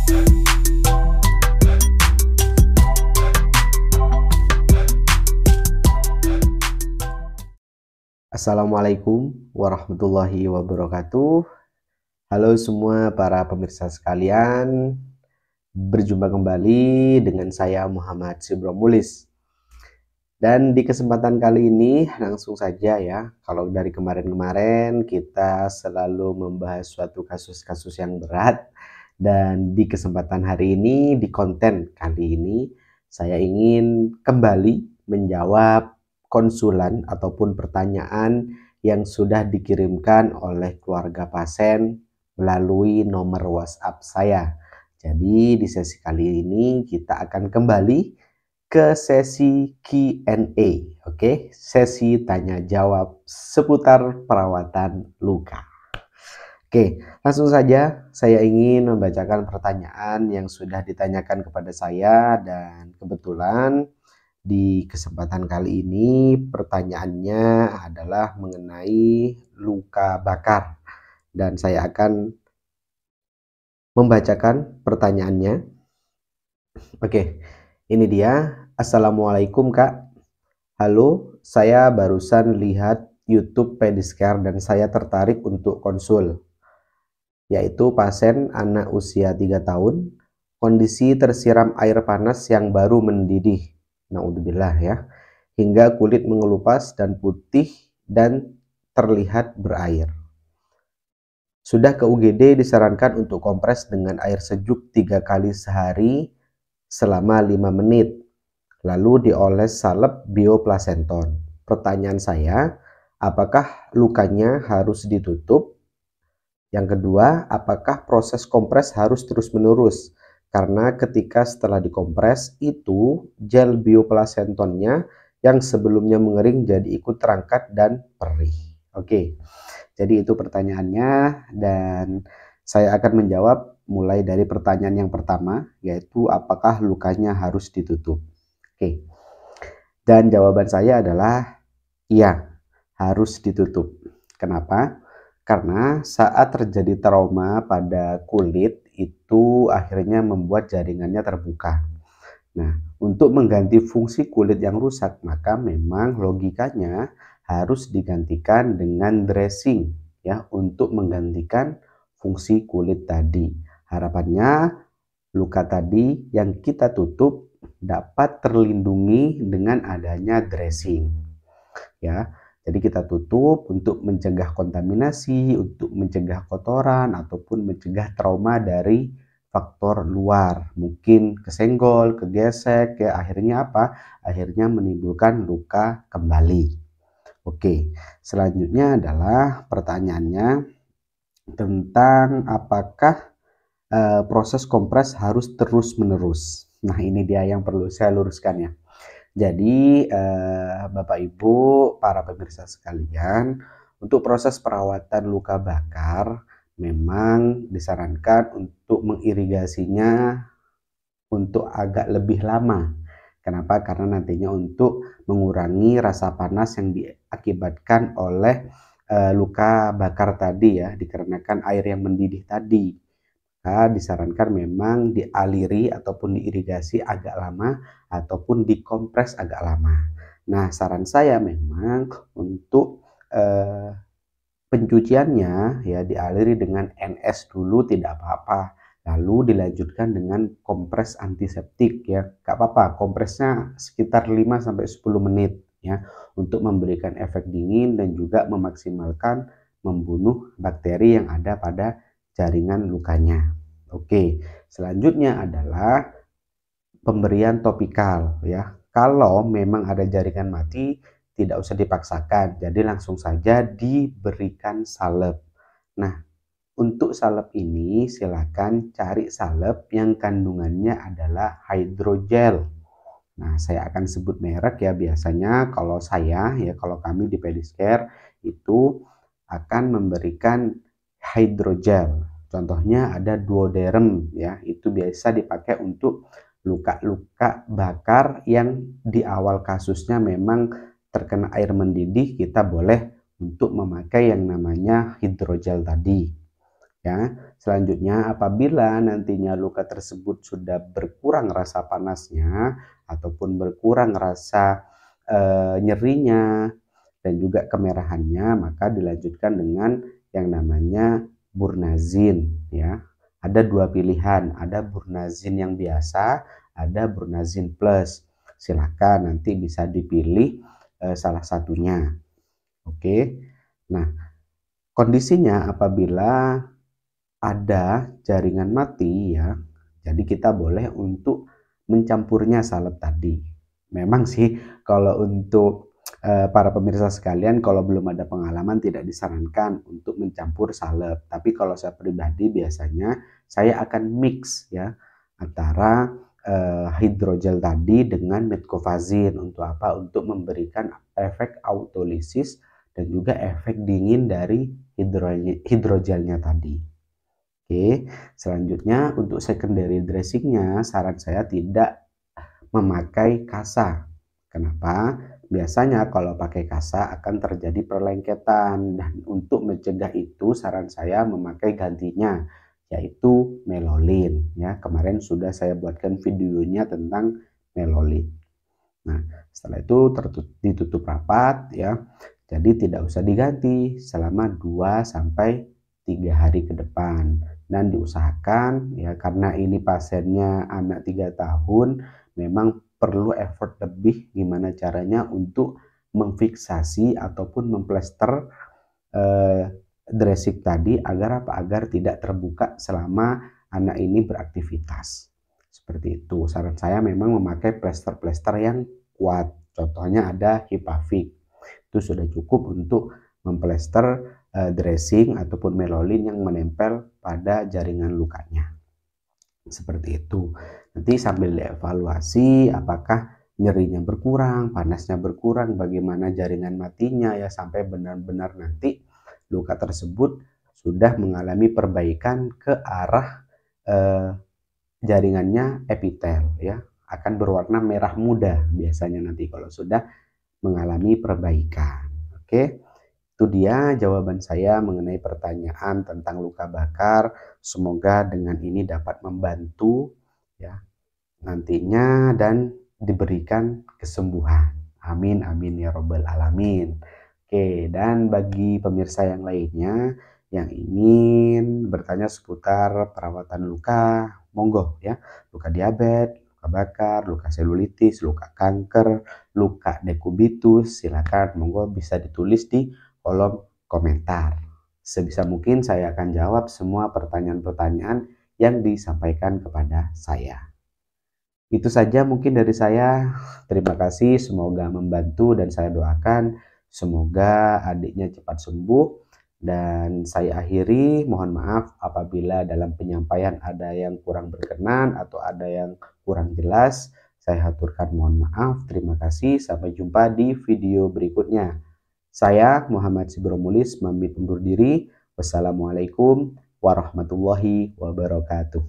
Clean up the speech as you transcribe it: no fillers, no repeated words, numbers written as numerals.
Assalamualaikum warahmatullahi wabarakatuh. Halo semua para pemirsa sekalian, berjumpa kembali dengan saya Muhammad Sibromulis. Dan di kesempatan kali ini langsung saja ya, kalau dari kemarin-kemarin kita selalu membahas suatu kasus-kasus yang berat, dan di kesempatan hari ini, di konten kali ini, saya ingin kembali menjawab konsulan ataupun pertanyaan yang sudah dikirimkan oleh keluarga pasien melalui nomor WhatsApp saya. Jadi di sesi kali ini kita akan kembali ke sesi Q&A, oke? Sesi tanya jawab seputar perawatan luka. Oke, langsung saja saya ingin membacakan pertanyaan yang sudah ditanyakan kepada saya, dan kebetulan di kesempatan kali ini pertanyaannya adalah mengenai luka bakar, dan saya akan membacakan pertanyaannya. Oke, ini dia. Assalamualaikum Kak. Halo, saya barusan lihat YouTube Pediscare dan saya tertarik untuk konsul, yaitu pasien anak usia 3 tahun, kondisi tersiram air panas yang baru mendidih, naudzubillah ya, hingga kulit mengelupas dan putih dan terlihat berair. Sudah ke UGD disarankan untuk kompres dengan air sejuk 3 kali sehari selama 5 menit, lalu dioles salep bioplasenton. Pertanyaan saya, apakah lukanya harus ditutup? Yang kedua, apakah proses kompres harus terus-menerus? Karena ketika setelah dikompres itu gel bioplasentonnya yang sebelumnya mengering jadi ikut terangkat dan perih. Oke, jadi itu pertanyaannya, dan saya akan menjawab mulai dari pertanyaan yang pertama, yaitu apakah lukanya harus ditutup. Oke, dan jawaban saya adalah iya, harus ditutup. Kenapa? Karena saat terjadi trauma pada kulit itu akhirnya membuat jaringannya terbuka. Nah, untuk mengganti fungsi kulit yang rusak, maka memang logikanya harus digantikan dengan dressing ya, untuk menggantikan fungsi kulit tadi. Harapannya luka tadi yang kita tutup dapat terlindungi dengan adanya dressing ya. Jadi kita tutup untuk mencegah kontaminasi, untuk mencegah kotoran, ataupun mencegah trauma dari faktor luar. Mungkin kesenggol, kegesek, ya akhirnya apa? Akhirnya menimbulkan luka kembali. Oke, selanjutnya adalah pertanyaannya tentang apakah proses kompres harus terus-menerus. Nah, ini dia yang perlu saya luruskan ya. Jadi Bapak Ibu para pemirsa sekalian, untuk proses perawatan luka bakar memang disarankan untuk mengirigasinya untuk agak lebih lama. Kenapa? Karena nantinya untuk mengurangi rasa panas yang diakibatkan oleh luka bakar tadi ya, dikarenakan air yang mendidih tadi. Disarankan memang dialiri ataupun diirigasi agak lama ataupun dikompres agak lama. Nah, saran saya memang untuk pencuciannya ya dialiri dengan NS dulu, tidak apa-apa. Lalu dilanjutkan dengan kompres antiseptik ya. Gak apa-apa, kompresnya sekitar 5-10 menit ya, untuk memberikan efek dingin dan juga memaksimalkan membunuh bakteri yang ada pada jaringan lukanya. Oke, selanjutnya adalah pemberian topikal ya. Kalau memang ada jaringan mati, tidak usah dipaksakan, jadi langsung saja diberikan salep. Nah, untuk salep ini silakan cari salep yang kandungannya adalah hidrogel. Nah, saya akan sebut merek ya, biasanya kalau saya ya, kalau kami di Pediscare itu akan memberikan hidrogel. Contohnya ada Duoderm ya, itu biasa dipakai untuk luka-luka bakar yang di awal kasusnya memang terkena air mendidih, kita boleh untuk memakai yang namanya hidrogel tadi. Ya, selanjutnya apabila nantinya luka tersebut sudah berkurang rasa panasnya ataupun berkurang rasa nyerinya dan juga kemerahannya, maka dilanjutkan dengan yang namanya Burnazin ya. Ada dua pilihan, ada Burnazin yang biasa, ada Burnazin plus. Silakan nanti bisa dipilih salah satunya. Oke. Nah, kondisinya apabila ada jaringan mati ya, jadi kita boleh untuk mencampurnya salep tadi. Memang sih kalau untuk para pemirsa sekalian, kalau belum ada pengalaman tidak disarankan untuk mencampur salep. Tapi kalau saya pribadi biasanya saya akan mix ya antara hidrogel tadi dengan metcovazin. Untuk apa? Untuk memberikan efek autolisis dan juga efek dingin dari hidrogelnya tadi. Oke, selanjutnya untuk secondary dressingnya saran saya tidak memakai kasa. Kenapa? Biasanya kalau pakai kasa akan terjadi perlengketan, dan untuk mencegah itu saran saya memakai gantinya yaitu melolin ya. Kemarin sudah saya buatkan videonya tentang melolin. Nah, setelah itu ditutup rapat ya. Jadi tidak usah diganti selama 2 sampai 3 hari ke depan. Dan diusahakan ya, karena ini pasiennya anak 3 tahun, memang perlu effort lebih gimana caranya untuk memfiksasi ataupun memplester dressing tadi agar apa? Agar tidak terbuka selama anak ini beraktivitas. Seperti itu. Saran saya memang memakai plester-plester yang kuat. Contohnya ada Hipavik. Itu sudah cukup untuk memplester dressing ataupun melolin yang menempel pada jaringan lukanya. Seperti itu. Nanti sambil dievaluasi apakah nyerinya berkurang, panasnya berkurang, bagaimana jaringan matinya ya, sampai benar-benar nanti luka tersebut sudah mengalami perbaikan ke arah jaringannya epitel ya, akan berwarna merah muda biasanya nanti kalau sudah mengalami perbaikan. Oke. Itu dia jawaban saya mengenai pertanyaan tentang luka bakar. Semoga dengan ini dapat membantu ya nantinya dan diberikan kesembuhan. Amin amin ya robbal alamin. Oke, dan bagi pemirsa yang lainnya yang ingin bertanya seputar perawatan luka, monggo ya. Luka diabetes, luka bakar, luka selulitis, luka kanker, luka dekubitus, silakan monggo bisa ditulis di kolom komentar. Sebisa mungkin saya akan jawab semua pertanyaan-pertanyaan yang disampaikan kepada saya. Itu saja mungkin dari saya. Terima kasih, semoga membantu dan saya doakan semoga adiknya cepat sembuh. Dan saya akhiri, mohon maaf apabila dalam penyampaian ada yang kurang berkenan atau ada yang kurang jelas. Saya haturkan mohon maaf. Terima kasih, sampai jumpa di video berikutnya. Saya Muhammad Sibromulis pamit undur diri. Wassalamualaikum warahmatullahi wabarakatuh.